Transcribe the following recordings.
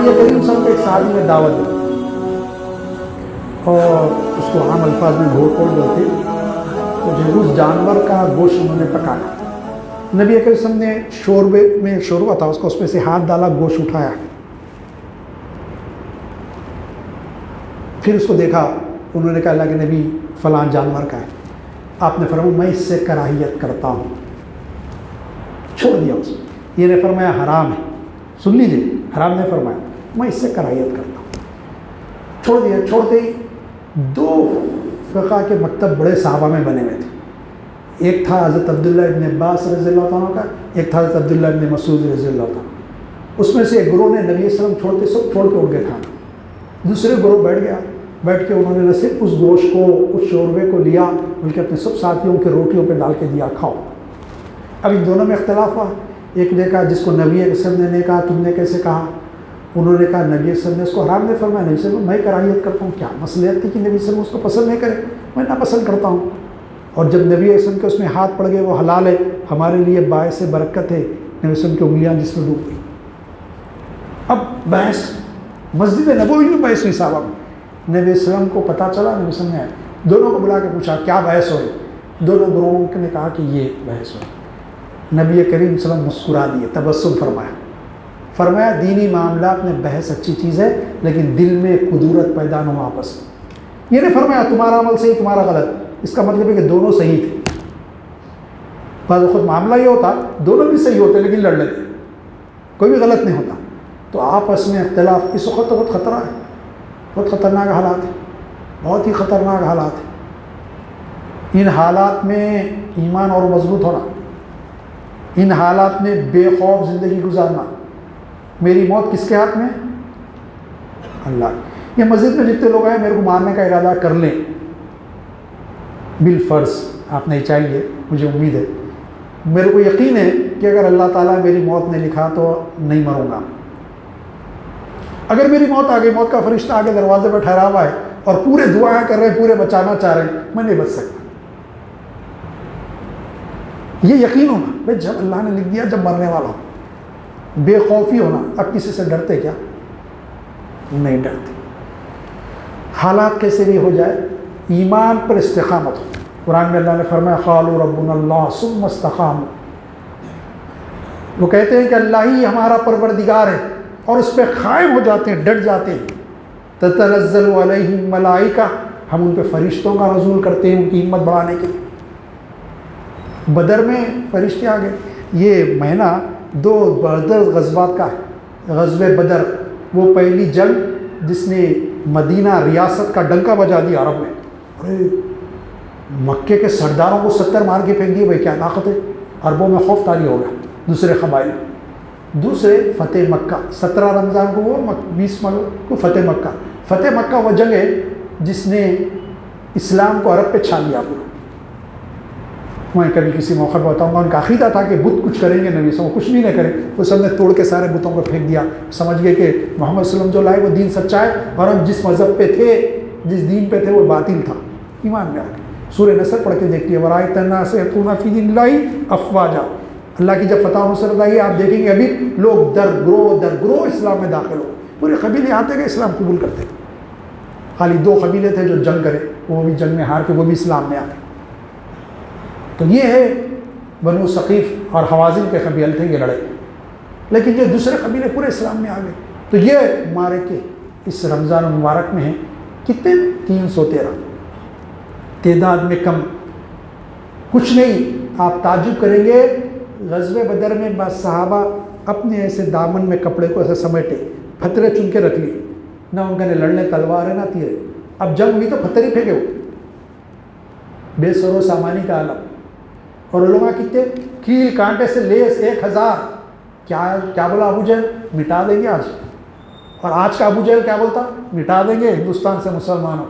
نبی کریم صلی اللہ علیہ وسلم کو ایک صحابی نے دعوت دی اور اس کو عام الفاظ میں گھوڑ پھوڑ بولتے، تو جو اس جانور کا گوشت انہوں نے پکایا، نبی کریم صلی اللہ علیہ وسلم نے شوربے میں شوربہ تھا، اس میں سے ہاتھ ڈالا، گوشت اٹھایا، پھر اس کو دیکھا، انہوں نے کہا اللہ کے نبی فلاں جانور کا ہے، آپ نے فرمایا میں اس سے کراہیت کرتا ہوں، چھوڑ دیا اس کو۔ یہ نے فرمایا حرام ہے، سن لیجیے، حرام نے فرمایا میں اس سے کراہیت کرتا ہوں، چھوڑ دیا۔ چھوڑتے ہی دو فقہ کے مکتب بڑے صحابہ میں بنے ہوئے تھے، ایک تھا حضرت عبداللہ ابن عباس رضی اللہ عنہ کا، ایک تھا حضرت عبداللہ ابن مسعود رضی اللہ عنہ۔ اس میں سے ایک گروہ نے نبی صلی اللہ علیہ وسلم چھوڑتے سب چھوڑ کے اٹھ گئے کھانا، دوسرے گروہ بیٹھ کے انہوں نے نہ صرف اس گوشت کو، اس شوربے کو لیا، بلکہ اپنے سب ساتھیوں کے روٹیوں پہ ڈال کے دیا، کھاؤ۔ اب ان دونوں میں اختلاف ہوا، ایک نے کہا جس کو نبی صلی اللہ علیہ وسلم نے کہا تم نے کیسے کہا، انہوں نے کہا نبی صلی اللہ علیہ وسلم نے اس کو حرام نے فرمایا، نبی صلی اللہ علیہ وسلم میں کراہیت کرتا ہوں، کیا مصلحت تھی کہ نبی صلی اللہ علیہ وسلم اس کو پسند نہیں کرے، میں ناپسند کرتا ہوں، اور جب نبی علیہ وسلم کے اس میں ہاتھ پڑ گئے وہ حلال ہے، ہمارے لیے باعث برکت ہے، نبی وسلم کی انگلیاں جس میں ڈوب گئی۔ اب بحث مسجد نبوی میں بحث ہوئی صحابہ میں، نبی وسلم کو پتہ چلا، نبی وسلم نے دونوں کو بلا کے پوچھا کیا بحث ہو رہی، دونوں گروہوں نے کہا کہ یہ بحث ہو رہی۔ نبی کریم صلی اللہ علیہ وسلم مسکرا دیے، تبسم فرمایا دینی معاملات میں بحث اچھی چیز ہے، لیکن دل میں قدورت پیدا نہ ہو آپس میں۔ یہ نہیں فرمایا تمہارا عمل صحیح تمہارا غلط، اس کا مطلب ہے کہ دونوں صحیح تھے۔ بعض خود معاملہ یہ ہوتا دونوں بھی صحیح ہوتے لیکن لڑ لیتے، کوئی بھی غلط نہیں ہوتا، تو آپس میں اختلاف اس وقت بہت خطرہ ہے، بہت خطرناک حالات ہیں، بہت ہی خطرناک حالات ہیں۔ ان حالات میں ایمان اور مضبوط ہونا، ان حالات میں بے خوف زندگی گزارنا۔ میری موت کس کے ہاتھ میں؟ اللہ۔ یہ مسجد میں جتنے لوگ ہیں میرے کو مارنے کا ارادہ کر لیں بالفرض، آپ نہیں چاہیے، مجھے امید ہے، میرے کو یقین ہے کہ اگر اللہ تعالیٰ میری موت نے لکھا تو نہیں مروں گا۔ اگر میری موت آ گئی، موت کا فرشتہ آگے دروازے پہ ٹھہرا ہوا ہے اور پورے دعائیں کر رہے ہیں، پورے بچانا چاہ رہے ہیں، میں نہیں بچ سکتا۔ یہ یقین ہونا بھائی جب اللہ نے لکھ دیا، جب مرنے والا ہو، بے خوفی ہونا۔ اب کسی سے ڈرتے کیا؟ نہیں ڈرتے۔ حالات کیسے بھی ہو جائے، ایمان پر استقامت ہو۔ قرآن میں اللہ نے فرمایا قالوا ربنا اللہ ثم استقاموا، وہ کہتے ہیں کہ اللہ ہی ہمارا پروردگار ہے اور اس پہ قائم ہو جاتے ہیں، ڈٹ جاتے ہیں۔ تتنزل علیہم ملائکہ، ہم ان پہ فرشتوں کا نزول کرتے ہیں ان کی ہمت بڑھانے کے لیے۔ بدر میں فرشتے آ گئے۔ یہ مہینہ دو زبردست غزوات کا ہے۔ غزوہ بدر وہ پہلی جنگ جس نے مدینہ ریاست کا ڈنکا بجا دیا عرب میں۔ ارے مکے کے سرداروں کو 70 مار کے پھینک دیے، بھائی کیا طاقت ہے، عربوں میں خوف طاری ہو گیا دوسرے قبائل۔ دوسرے فتح مکہ، 17 رمضان کو وہ 20 کو فتح مکہ۔ فتح مکہ وہ جنگ ہے جس نے اسلام کو عرب پہ چھا لیا پورا۔ میں کبھی کسی موقع پہ بتاؤں گا، ان کا عقیدہ تھا کہ بت کچھ کریں گے، نبی صلی اللہ علیہ وسلم کچھ بھی نہ کرے، وہ سب نے توڑ کے سارے بتوں کو پھینک دیا۔ سمجھ گئے کہ محمد صلی اللہ علیہ وسلم جو لائے وہ دین سچا ہے، اور ہم جس مذہب پہ تھے، جس دین پہ تھے وہ باطل تھا۔ ایمان میں آ گئے۔ سورہ نصر پڑھ کے دیکھتی ہے، وَرَأَيْتَ النَّاسَ يَدْخُلُونَ فِي دِينِ اللَّهِ أَفْوَاجًا۔ اللہ کی جب فتح و نصرت آئی، آپ دیکھیں گے ابھی لوگ در گروہ اسلام میں داخل ہو، پورے قبیلے آتے گئے اسلام قبول کرتے۔ خالی 2 قبیلے تھے جو جنگ کرے، وہ بھی جنگ میں ہار کے وہ بھی اسلام میں آ گئے۔ تو یہ ہے بنو ثقیف اور حوازن کے قبیلے تھے، یہ لڑے، لیکن یہ دوسرے قبیلے پورے اسلام میں آ گئے۔ تو یہ مارکے اس رمضان المبارک میں ہیں، کتنے؟ 313 تعداد میں کم کچھ نہیں۔ آپ تعجب کریں گے، غزوہ بدر میں بعض صحابہ اپنے ایسے دامن میں کپڑے کو ایسے سمیٹے، پتھریں چن کے رکھ لیے، نہ ان کا لڑنے تلوار ہے نہ تیر ہے۔ اب جنگ ہوئی تو پتھر ہی پھینکے ہو، بے سر و سامانی کا عالم۔ اور علماء کتنے؟ کیل کانٹے سے لیس 1000۔ کیا بولا ابو جہل؟ مٹا دیں گے آج۔ اور آج کا ابو جہل کیا بولتا؟ مٹا دیں گے ہندوستان سے مسلمانوں۔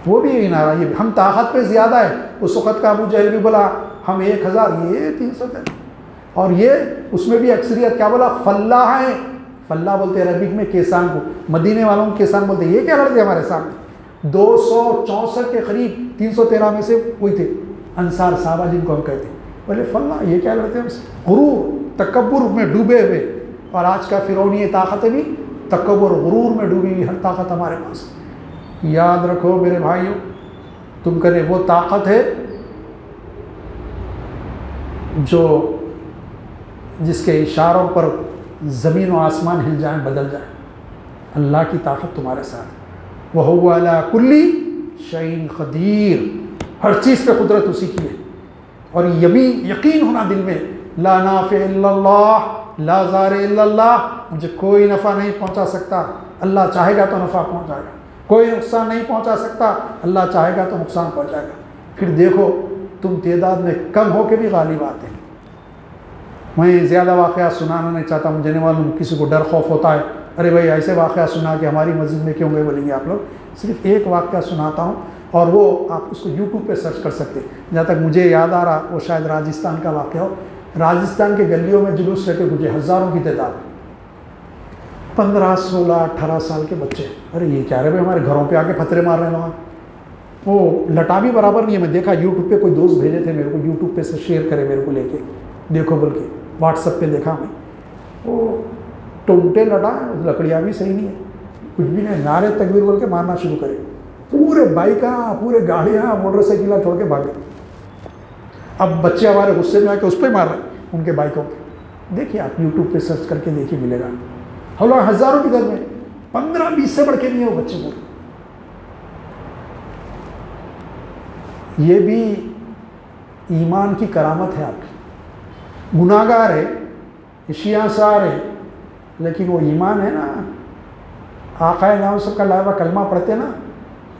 وہ بھی یہی نعرہ، یہ ہم طاقت پہ زیادہ ہے۔ اس وقت کا ابو جہل بھی بولا ہم 1000، یہ 300 تھے۔ اور یہ اس میں بھی اکثریت کیا بولا؟ فلاح ہیں۔ فلاح بولتے ہیں عربک میں کیسان کو، مدینے والوں کو کیسان بولتے ہیں۔ یہ کیا لڑتے ہمارے سامنے؟ 264 کے قریب 313 میں سے کوئی تھے انصار صحابہ جن کو ہم کہتے ہیں، بولے فلاح یہ کیا لڑتے ہیں؟ غرور تکبر میں ڈوبے ہوئے، اور آج کا فرعونی طاقتیں بھی تکبر غرور میں ڈوبی ہوئی ہر طاقت ہمارے پاس. یاد رکھو میرے بھائیوں، تم کرے وہ طاقت ہے جو جس کے اشاروں پر زمین و آسمان ہل جائیں، بدل جائیں. اللہ کی طاقت تمہارے ساتھ. وَهُوَ عَلَىٰ كُلِّ شَيْءٍ قدیر، ہر چیز پہ قدرت اسی کی ہے. اور یقین ہونا دل میں، لا نافع الا اللہ، لا ضار الا اللہ، مجھے کوئی نفع نہیں پہنچا سکتا، اللہ چاہے گا تو نفع پہنچائے گا. کوئی نقصان نہیں پہنچا سکتا، اللہ چاہے گا تو نقصان پہنچائے گا. پھر دیکھو تم تعداد میں کم ہو کے بھی غالب آتے ہیں. میں زیادہ واقعات سنانا نہیں چاہتا، مجھے نہیں معلوم کسی کو ڈر خوف ہوتا ہے، ارے بھائی ایسے واقعات سنا کہ ہماری مسجد میں کیوں گئے بولیں گے آپ لوگ. صرف ایک واقعہ سناتا ہوں، اور وہ آپ اس کو یوٹیوب پہ سرچ کر سکتے. جہاں تک مجھے یاد آ رہا وہ شاید راجستھان کا واقعہ ہو. راجستھان کے گلیوں میں جلوس لے کے گزرے ہزاروں کی تعداد، 15 16 18 سال کے بچے. ارے یہ کیا رہے بھائی، ہمارے گھروں پہ آ کے پتھرے مار رہے ہیں وہاں. وہ لٹا بھی برابر نہیں ہے. میں دیکھا یوٹیوب پہ، کوئی دوست بھیجے تھے میرے کو، یوٹیوب پہ سے شیئر کرے میرے کو لے کے دیکھو بول کے، واٹس ایپ پہ دیکھا میں. وہ ٹوٹے لٹا، لکڑیاں بھی صحیح نہیں ہے، کچھ بھی نہیں، نعرے تکبیر بول کے مارنا شروع کرے. پورے بائکاں، پورے گاڑیاں، موٹر سائیکلیں چھوڑ کے بھاگے. اب بچے ہمارے غصے میں آ کے اس پہ مار رہے ہیں، ان کے بائکوں پہ. دیکھیے آپ یوٹیوب پہ سرچ کر کے دیکھیے، ملے گا. ہزاروں کی در میں 15 20 سے بڑھ کے نہیں ہے وہ بچے کو. یہ بھی ایمان کی کرامت ہے. آپ کی گناہ گار ہے، اشیاء سار ہے، لیکن وہ ایمان ہے نا. آقا نام سب کا لائبہ کلمہ پڑھتے نا،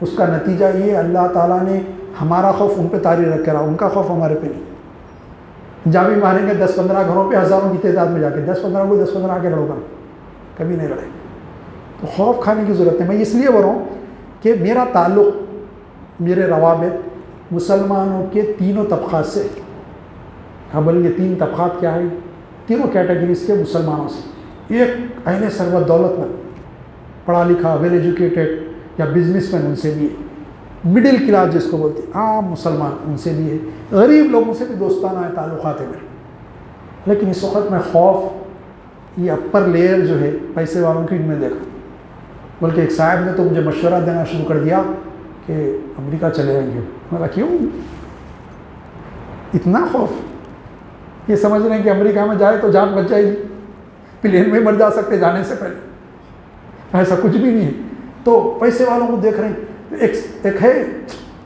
اس کا نتیجہ یہ اللہ تعالیٰ نے ہمارا خوف ان پہ طاری رکھ کے رہا، ان کا خوف ہمارے پہ نہیں. جا بھی ماریں گے 10-15 گھروں پہ ہزاروں کی تعداد میں جا کے 10-15 کو 10-15 آ کے لڑو گا، کبھی نہیں لڑے. تو خوف کھانے کی ضرورت ہے. میں اس لیے بول رہا ہوں کہ میرا تعلق، میرے روابط مسلمانوں کے تینوں طبقات سے. ہاں بولیں گے 3 طبقات کیا ہے؟ تینوں کیٹیگریز کے مسلمانوں سے. ایک اہل ثروت دولت مند، پڑھا لکھا، ویل ایجوکیٹڈ یا بزنس مین، ان سے بھی ہے. مڈل کلاس جس کو بولتے ہیں، عام مسلمان، ان سے بھی ہے. غریب لوگوں سے بھی دوستانہ تعلقات ہیں میرے. لیکن اس وقت میں خوف یہ اپر لیئر جو ہے پیسے والوں کی ان میں دیکھا. بلکہ ایک صاحب نے تو مجھے مشورہ دینا شروع کر دیا کہ امریکہ چلے جائیں گے. میں کہا کیوں اتنا خوف؟ یہ سمجھ رہے ہیں کہ امریکہ میں جائے تو جان بچ جائے گی، پلین میں مر جا سکتے جانے سے پہلے. ایسا کچھ بھی نہیں ہے. تو پیسے والوں کو دیکھ رہے ہیں. ایک ہے،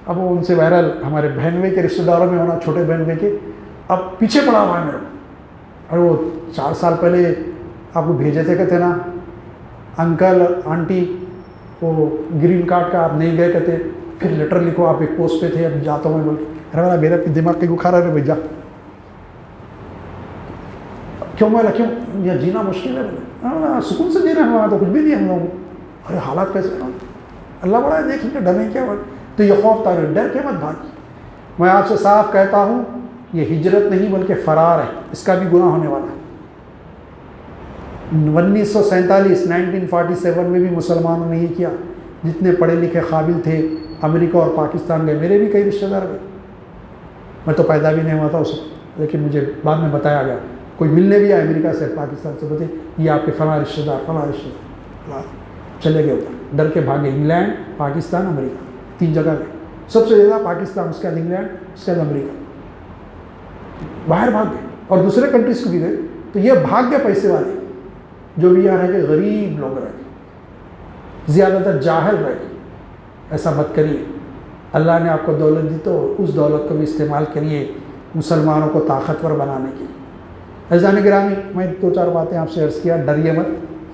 اب وہ ان سے وائرل، ہمارے بہنوے کے رشتہ داروں میں ہونا، چھوٹے بہنوے کے، اب پیچھے پڑا ہوا ہے میرے کو. اور وہ 4 سال پہلے آپ کو بھیجے تھے کہتے نا انکل آنٹی وہ گرین کارڈ کا، آپ نہیں گئے کہتے، پھر لیٹر لکھو، آپ ایک پوسٹ پہ تھے، اب جاتا ہوں میں بول کے. ارے میرا دماغ کی بخار ہے بھائی، جا. کیوں میں کیوں یہ جینا مشکل ہے؟ سکون سے جی رہے ہیں وہاں، تو کچھ بھی نہیں ہم لوگوں کو. ارے حالات کیسے ہیں؟ اللہ بڑا ہے، دیکھ لیں ڈرنے کیا بات. تو یہ خوف تھا، ڈر کے مت بھاگی. میں آپ سے صاف کہتا ہوں یہ ہجرت نہیں بلکہ فرار ہے. اس کا بھی گناہ ہونے والا ہے. 1947 میں بھی مسلمانوں نے یہ کیا. جتنے پڑھے لکھے قابل تھے امریکہ اور پاکستان گئے. میرے بھی کئی رشتہ دار گئے. میں تو پیدا بھی نہیں ہوا تھا اس وقت، لیکن مجھے بعد میں بتایا گیا. کوئی ملنے بھی آیا امریکہ سے، پاکستان سے، بولتے یہ آپ کے فلاں رشتہ دار، فلاں رشتہ دار. چلے گئے ادھر، ڈر کے بھاگے. انگلینڈ، پاکستان، امریکہ، 3 جگہ گئے. سب سے زیادہ پاکستان، اس کے بعد انگلینڈ، اس کے بعد امریکہ. باہر بھاگ گئے اور دوسرے کنٹریز کو بھی گئے. تو یہ بھاگ گئے پیسے والے. جو بھی یہاں رہ گئے غریب لوگ رہ گئے، زیادہ تر جاہل رہ گئے. ایسا مت کریے. اللہ نے آپ کو دولت دی تو اس دولت کو بھی استعمال کریے مسلمانوں کو طاقتور بنانے کے لیے. عزیزان گرامی، میں 2-4 باتیں آپ سے عرض کیا. ڈریے مت،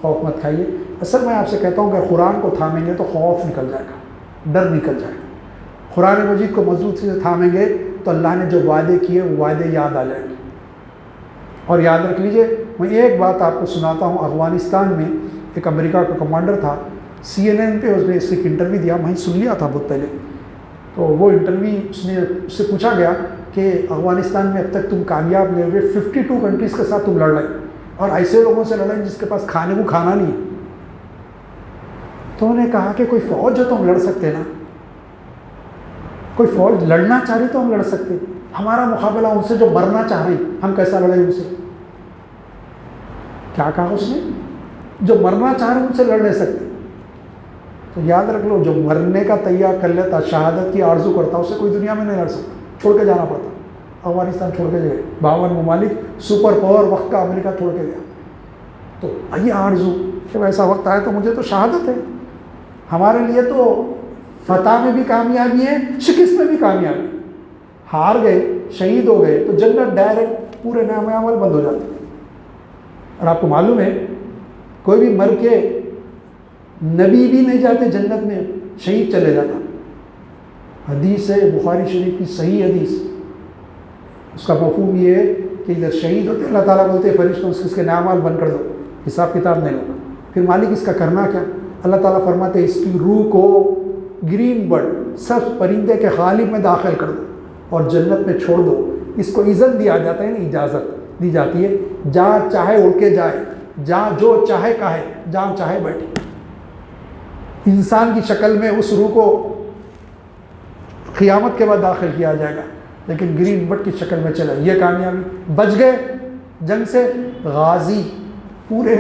خوف مت کھائیے. اصل میں آپ سے کہتا ہوں کہ قرآن کو تھامیں گے تو خوف نکل جائے گا، ڈر نکل جائے گا. قرآن مجید کو مضبوط سے تھامیں گے تو اللہ نے جو وعدے کیے وہ وعدے یاد آ جائیں گے. اور یاد رکھ لیجئے، میں ایک بات آپ کو سناتا ہوں. افغانستان میں ایک امریکہ کا کمانڈر تھا. CNN پہ اس نے اس ایک انٹرویو دیا، میں سن لیا تھا بہت پہلے. تو وہ انٹرویو اس سے پوچھا گیا کہ افغانستان میں اب تک تم کامیاب نہیں ہوئے، 52 کنٹریز کے ساتھ تم لڑ رہے اور ایسے لوگوں سے لڑیں جس کے پاس کھانے کو کھانا نہیں ہے. تو انہوں نے کہا کہ کوئی فوج ہے تو ہم لڑ سکتے نا، کوئی فوج لڑنا چاہ رہی تو ہم لڑ سکتے. ہمارا مقابلہ ان سے جو مرنا چاہ رہی، ہم کیسا لڑیں ان سے؟ کیا کہا اس نے؟ جو مرنا چاہ رہے ان سے لڑ نہیں سکتے. تو یاد رکھ لو، جو مرنے کا تیار کر لیتا، شہادت کی آرزو کرتا، اسے کوئی دنیا میں نہیں لڑ سکتا، چھوڑ کے جانا پڑتا. افغانستان چھوڑ کے گئے، 52 ممالک، سپر پاور وقت کا امریکہ چھوڑ کے گیا. تو یہ آرزو کہ ایسا وقت آئے تو مجھے تو شہادت ہے. ہمارے لیے تو فتح میں بھی کامیابی ہے، شکست میں بھی کامیابی. ہار گئے، شہید ہو گئے تو جنت ڈائریکٹ پورے نام عمل بند ہو جاتے. اور آپ کو معلوم ہے کوئی بھی مر کے نبی بھی نہیں جاتے جنت میں، شہید چلے جاتا. حدیث ہے بخاری شریف کی صحیح حدیث. اس کا مفہوم یہ ہے کہ ادھر شہید ہوتے اللہ تعالیٰ بولتے فرشتوں اس کے نام بند کر دو، حساب کتاب نہیں ہوگا. پھر مالک اس کا کرنا کیا؟ اللہ تعالیٰ فرماتے اس کی روح کو گرین برڈ، سب پرندے کے غالب میں داخل کر دو اور جنت میں چھوڑ دو. اس کو اذن دیا جاتا ہے، اجازت دی جاتی ہے، جہاں چاہے اڑ کے جائے، جہاں جو چاہے کہے، جہاں چاہے بیٹھے. انسان کی شکل میں اس روح کو قیامت کے بعد داخل کیا جائے گا، لیکن گرین برڈ کی شکل میں چلا. یہ کامیابی. بچ گئے جنگ سے، غازی، پورے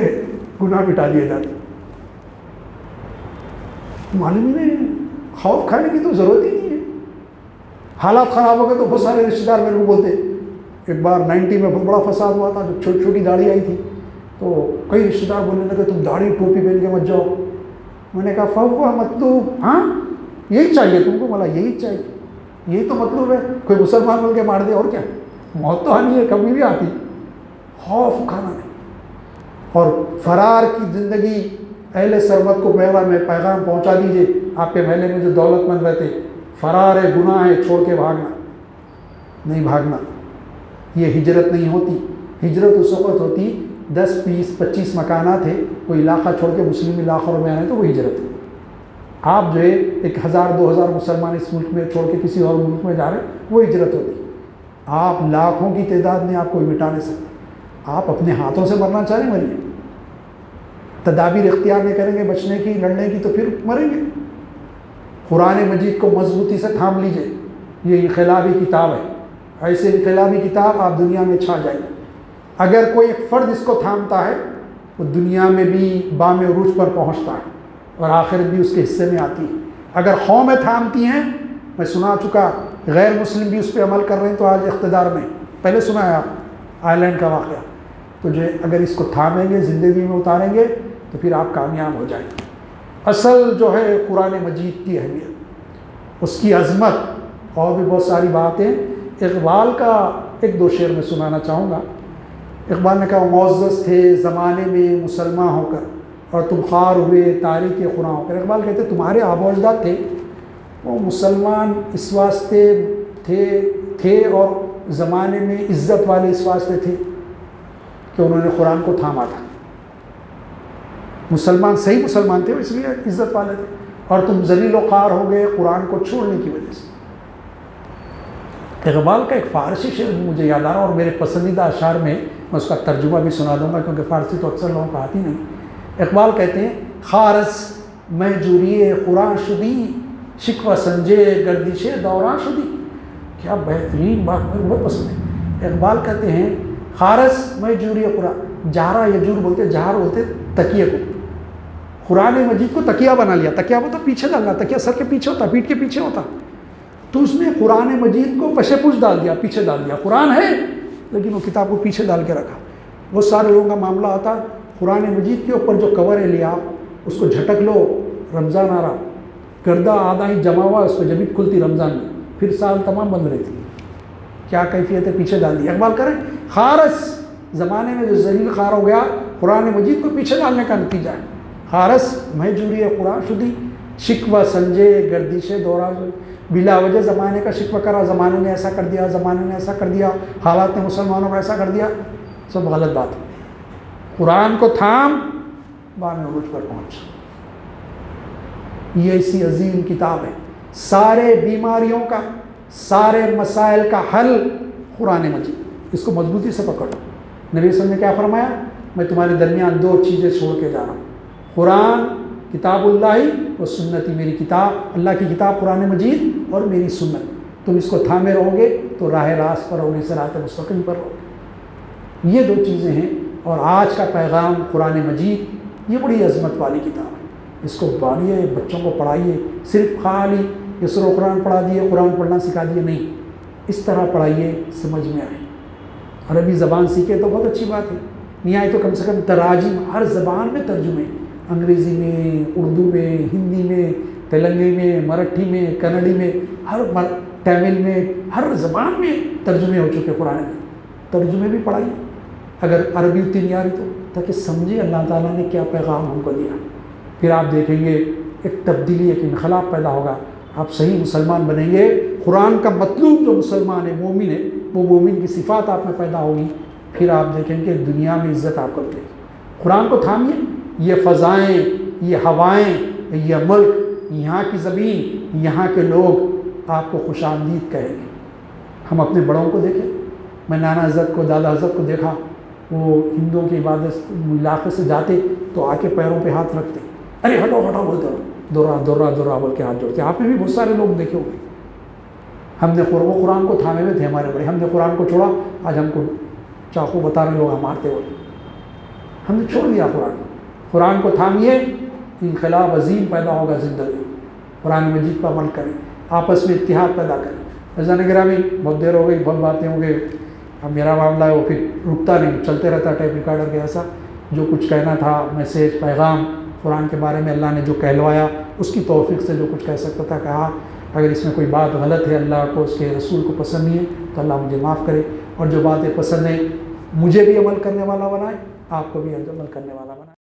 گناہ مٹا دیے جاتے. معلوم ہی نہیں، خوف کھانے کی تو ضرورت ہی نہیں ہے. حالات خراب ہو گئے تو بہت سارے رشتے دار میرے کو بولتے. ایک بار 90 میں بہت بڑا فساد ہوا تھا، جب چھوٹی چھوٹی داڑھی آئی تھی تو کئی رشتے دار بولنے لگے تم داڑھی ٹوپی پہن کے مت جاؤ. میں نے کہا فوقا مطلوب، ہاں یہی چاہیے تم کو؟ بولا یہی چاہیے، یہی تو مطلوب ہے. کوئی مسلمان بول کے مار دے، اور کیا؟ موت تو آنی ہے، کبھی بھی آتی. خوف کھانا نہیں. اور فرار کی زندگی. اہل سرمت کو میرا میں پیغام پہنچا دیجئے، آپ کے محلے میں جو دولت مند رہتے، فرار ہے، گناہ ہے، چھوڑ کے بھاگنا نہیں. بھاگنا یہ ہجرت نہیں ہوتی. ہجرت اس وقت ہوتی 10 20 25 مکانات ہے، کوئی علاقہ چھوڑ کے مسلم علاقوں میں آئے تو وہ ہجرت ہے. آپ جو ہے 1000 2000 مسلمان اس ملک میں چھوڑ کے کسی اور ملک میں جا رہے ہیں، وہ ہجرت ہوتی. آپ لاکھوں کی تعداد میں آپ کو مٹا نہیں سکتے. آپ اپنے ہاتھوں سے مرنا چاہ رہے ہیں، مریے. تدابیر اختیار نہیں کریں گے بچنے کی، لڑنے کی، تو پھر مریں گے. قرآن مجید کو مضبوطی سے تھام لیجئے. یہ انقلابی کتاب ہے، ایسے انقلابی کتاب آپ دنیا میں چھا جائیں گے. اگر کوئی ایک فرد اس کو تھامتا ہے وہ دنیا میں بھی بام عروج پر پہنچتا ہے اور آخرت بھی اس کے حصے میں آتی ہے. اگر قومیں تھامتی ہیں، میں سنا چکا غیر مسلم بھی اس پہ عمل کر رہے ہیں تو آج اقتدار میں. پہلے سنا ہے آپ آئرلینڈ کا واقعہ. تو جو اگر اس کو تھامیں گے، زندگی میں اتاریں گے تو پھر آپ کامیاب ہو جائیں گے. اصل جو ہے قرآن مجید کی اہمیت، اس کی عظمت، اور بھی بہت ساری باتیں. اقبال کا 1 2 شعر میں سنانا چاہوں گا. اقبال نے کہا معزز تھے زمانے میں مسلمان ہو کر، اور تم خوار ہوئے تاریخ خراں ہو کر. اقبال کہتے تمہارے آبا و اجداد تھے وہ مسلمان اس واسطے تھے اور زمانے میں عزت والے اس واسطے تھے کہ انہوں نے قرآن کو تھاما تھا. مسلمان صحیح مسلمان تھے اس لیے عزت والے تھے، اور تم ذلیل و خوار ہو گئے قرآن کو چھوڑنے کی وجہ سے. اقبال کا ایک فارسی شعر مجھے یاد آ رہا، اور میرے پسندیدہ اشعار میں اس کا ترجمہ بھی سنا دوں گا کیونکہ فارسی تو اکثر لوگوں کو آتی نہیں. اقبال کہتے ہیں خارس مہجوری قرآن شدی، شکوہ سنجے گردش دوران شدی. کیا بہترین بات، مجھے بہت پسند ہے. اقبال کہتے ہیں خارس مہجوری قرآن، جہرا یجور بولتے، جہر بولتے تکیے کو. قرآن مجید کو تکیہ بنا لیا. تکیہ ہوتا پیچھے ڈالنا، تکیہ سر کے پیچھے ہوتا، پیٹھ کے پیچھے ہوتا. تو اس نے قرآن مجید کو پشے پوچھ ڈال دیا، پیچھے ڈال دیا. قرآن ہے لیکن وہ کتاب کو پیچھے ڈال کے رکھا. بہت سارے لوگوں کا معاملہ ہوتا قرآن مجید کے اوپر جو کور ہے لیا اس کو جھٹک لو، رمضان آ رہا، گردہ آدھا ہی جمع ہوا، اس کو جبھی کھلتی رمضان میں، پھر سال تمام بند رہتی. کیا کیفیت ہے؟ پیچھے ڈال دیا. اقبال کریں خارس زمانے میں جو ذلیل خوار ہو گیا، قرآن مجید کو پیچھے ڈالنے کا نتیجہ ہے. خارس مہجوری قرآن شدی، شکوہ سنجے گردش دورہ، بلا وجہ زمانے کا شکوہ کرا، زمانے نے ایسا کر دیا، زمانے نے ایسا کر دیا، حالات نے مسلمانوں کو ایسا کر دیا. سب غلط بات ہے. قرآن کو تھام، بام عروج پر پہنچ. یہ ایسی عظیم کتاب ہے. سارے بیماریوں کا، سارے مسائل کا حل قرآن مجید. اس کو مضبوطی سے پکڑو. نبی صلی اللہ علیہ وسلم نے کیا فرمایا؟ میں تمہارے درمیان 2 چیزیں چھوڑ کے جا رہا ہوں، قرآن کتاب اللہ و سنتی، میری کتاب، اللہ کی کتاب قرآن مجید، اور میری سنت. تم اس کو تھامے رہو گے تو راہ راست پر ہوگے، صراط مستقیم پر رہو گے. یہ 2 چیزیں ہیں اور آج کا پیغام قرآن مجید یہ بڑی عظمت والی کتاب ہے، اس کو پڑھیے، بچوں کو پڑھائیے، صرف خالی یسر و قرآن پڑھا دیے، قرآن پڑھنا سکھا دیے، نہیں، اس طرح پڑھائیے سمجھ میں آئے۔ عربی زبان سیکھے تو بہت اچھی بات ہے، نہیں آئے تو کم سے کم تراجم ہر زبان میں ترجمے، انگریزی میں، اردو میں، ہندی میں، تیلنگی میں، مراٹھی میں، کنڑی میں، تامل میں، ہر زبان میں ترجمے ہو چکے قرآن میں، ترجمے بھی پڑھائیے اگر عربی اتنی نہیں آ رہی تو، تاکہ سمجھے اللہ تعالیٰ نے کیا پیغام ہم کو دیا۔ پھر آپ دیکھیں گے ایک تبدیلی، ایک انقلاب پیدا ہوگا، آپ صحیح مسلمان بنیں گے۔ قرآن کا مطلوب جو مسلمان ہے، مومن ہے، وہ مومن کی صفات آپ میں پیدا ہوگی، پھر آپ دیکھیں گے دنیا میں عزت آپ کو ملے گی۔ قرآن کو تھامیے، یہ فضائیں، یہ ہوائیں، یہ ملک، یہاں کی زمین، یہاں کے لوگ آپ کو خوش آمدید کہیں گے۔ ہم اپنے بڑوں کو دیکھیں، میں نانا حضرت کو، دادا حضرت کو دیکھا، وہ ہندوؤں کی عبادت علاقے سے جاتے تو آ کے پیروں پہ ہاتھ رکھتے، ارے ہٹو ہٹو بولتے ہو، دورا دورا دورا بول کے ہاتھ جوڑتے۔ آپ نے بھی بہت سارے لوگ دیکھے ہوئے۔ ہم نے وہ قرآن کو تھامے ہوئے تھے ہمارے بڑے، ہم نے قرآن کو چھوڑا، آج ہم کو چاقو بتا رہے لوگ مارتے ہوئے، ہم نے چھوڑ دیا قرآن۔ قرآن کو تھامیے، انقلاب عظیم پیدا ہوگا زندگی میں۔ قرآن مجید پر عمل کریں، آپس میں اتحاد پیدا کریں۔ عزیزان گرامی، بہت دیر ہو گئی، بہت باتیں ہو گئی، اب میرا معاملہ ہے وہ پھر رکتا نہیں، چلتے رہتا ٹیپ ریکارڈر کے ایسا۔ جو کچھ کہنا تھا، میسیج، پیغام قرآن کے بارے میں اللہ نے جو کہلوایا، اس کی توفیق سے جو کچھ کہہ سکتا تھا کہا۔ اگر اس میں کوئی بات غلط ہے، اللہ کو، اس کے رسول کو پسند نہیں ہے تو اللہ مجھے معاف کرے، اور جو باتیں پسند ہیں مجھے بھی عمل کرنے والا بنائے، آپ کو بھی عمل کرنے والا بنائے۔